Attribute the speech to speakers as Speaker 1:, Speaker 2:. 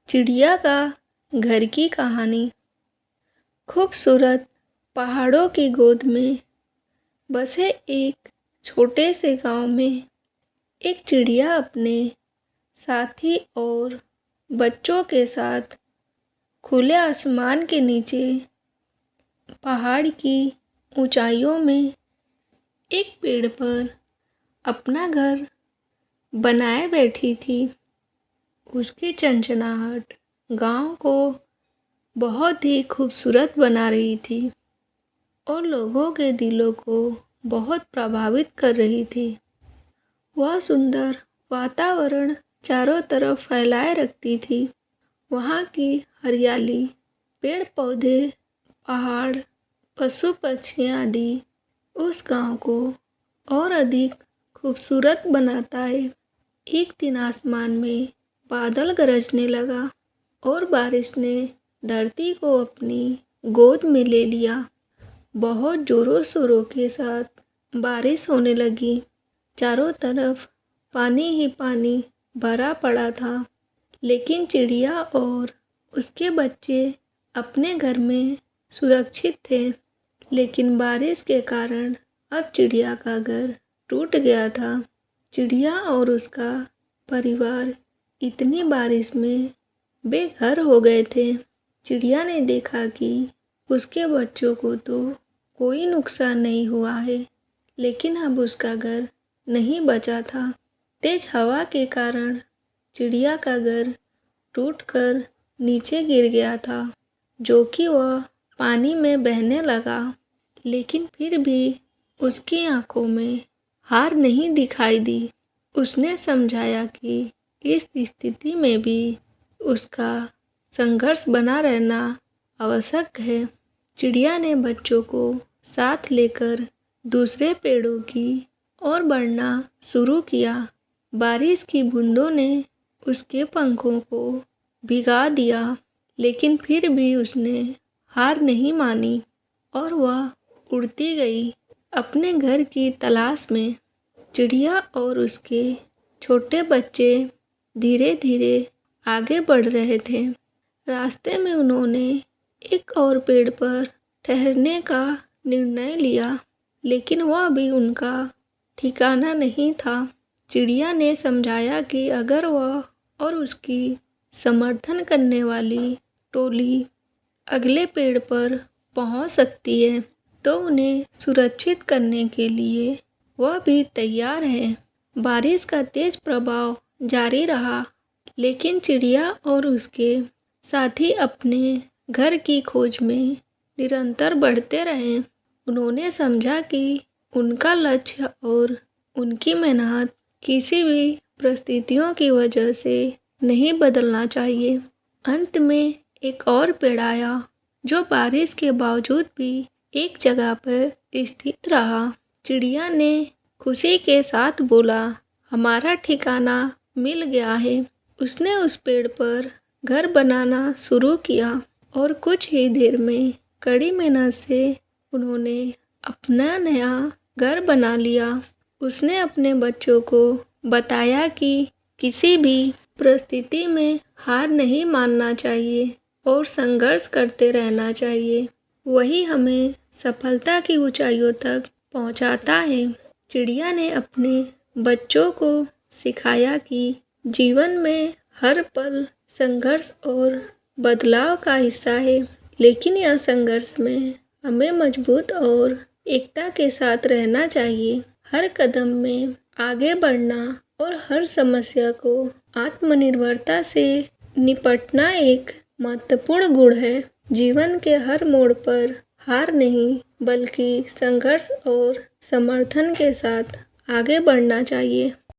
Speaker 1: चिड़िया का घर की कहानी। खूबसूरत पहाड़ों की गोद में बसे एक छोटे से गांव में एक चिड़िया अपने साथी और बच्चों के साथ खुले आसमान के नीचे पहाड़ की ऊंचाइयों में एक पेड़ पर अपना घर बनाए बैठी थी। उसकी चंचनाहट गांव को बहुत ही खूबसूरत बना रही थी और लोगों के दिलों को बहुत प्रभावित कर रही थी। वह सुंदर वातावरण चारों तरफ फैलाए रखती थी। वहाँ की हरियाली, पेड़ पौधे, पहाड़, पशु पक्षी आदि उस गांव को और अधिक खूबसूरत बनाता है। एक दिन आसमान में बादल गरजने लगा और बारिश ने धरती को अपनी गोद में ले लिया। बहुत जोरों शोरों के साथ बारिश होने लगी। चारों तरफ पानी ही पानी भरा पड़ा था, लेकिन चिड़िया और उसके बच्चे अपने घर में सुरक्षित थे। लेकिन बारिश के कारण अब चिड़िया का घर टूट गया था। चिड़िया और उसका परिवार इतनी बारिश में बेघर हो गए थे। चिड़िया ने देखा कि उसके बच्चों को तो कोई नुकसान नहीं हुआ है, लेकिन अब उसका घर नहीं बचा था। तेज हवा के कारण चिड़िया का घर टूटकर नीचे गिर गया था, जो कि वह पानी में बहने लगा। लेकिन फिर भी उसकी आंखों में हार नहीं दिखाई दी। उसने समझाया कि इस स्थिति में भी उसका संघर्ष बना रहना आवश्यक है। चिड़िया ने बच्चों को साथ लेकर दूसरे पेड़ों की ओर बढ़ना शुरू किया। बारिश की बूंदों ने उसके पंखों को भिगा दिया, लेकिन फिर भी उसने हार नहीं मानी और वह उड़ती गई अपने घर की तलाश में। चिड़िया और उसके छोटे बच्चे धीरे धीरे आगे बढ़ रहे थे। रास्ते में उन्होंने एक और पेड़ पर ठहरने का निर्णय लिया, लेकिन वह भी उनका ठिकाना नहीं था। चिड़िया ने समझाया कि अगर वह और उसकी समर्थन करने वाली टोली अगले पेड़ पर पहुंच सकती है, तो उन्हें सुरक्षित करने के लिए वह भी तैयार है। बारिश का तेज प्रभाव जारी रहा, लेकिन चिड़िया और उसके साथी अपने घर की खोज में निरंतर बढ़ते रहे। उन्होंने समझा कि उनका लक्ष्य और उनकी मेहनत किसी भी परिस्थितियों की वजह से नहीं बदलना चाहिए। अंत में एक और पेड़ आया, जो बारिश के बावजूद भी एक जगह पर स्थित रहा। चिड़िया ने खुशी के साथ बोला, हमारा ठिकाना मिल गया है। उसने उस पेड़ पर घर बनाना शुरू किया और कुछ ही देर में कड़ी मेहनत से उन्होंने अपना नया घर बना लिया। उसने अपने बच्चों को बताया कि किसी भी परिस्थिति में हार नहीं मानना चाहिए और संघर्ष करते रहना चाहिए। वही हमें सफलता की ऊंचाइयों तक पहुंचाता है। चिड़िया ने अपने बच्चों को सिखाया कि जीवन में हर पल संघर्ष और बदलाव का हिस्सा है, लेकिन यह संघर्ष में हमें मजबूत और एकता के साथ रहना चाहिए। हर कदम में आगे बढ़ना और हर समस्या को आत्मनिर्भरता से निपटना एक महत्वपूर्ण गुण है। जीवन के हर मोड़ पर हार नहीं, बल्कि संघर्ष और समर्थन के साथ आगे बढ़ना चाहिए।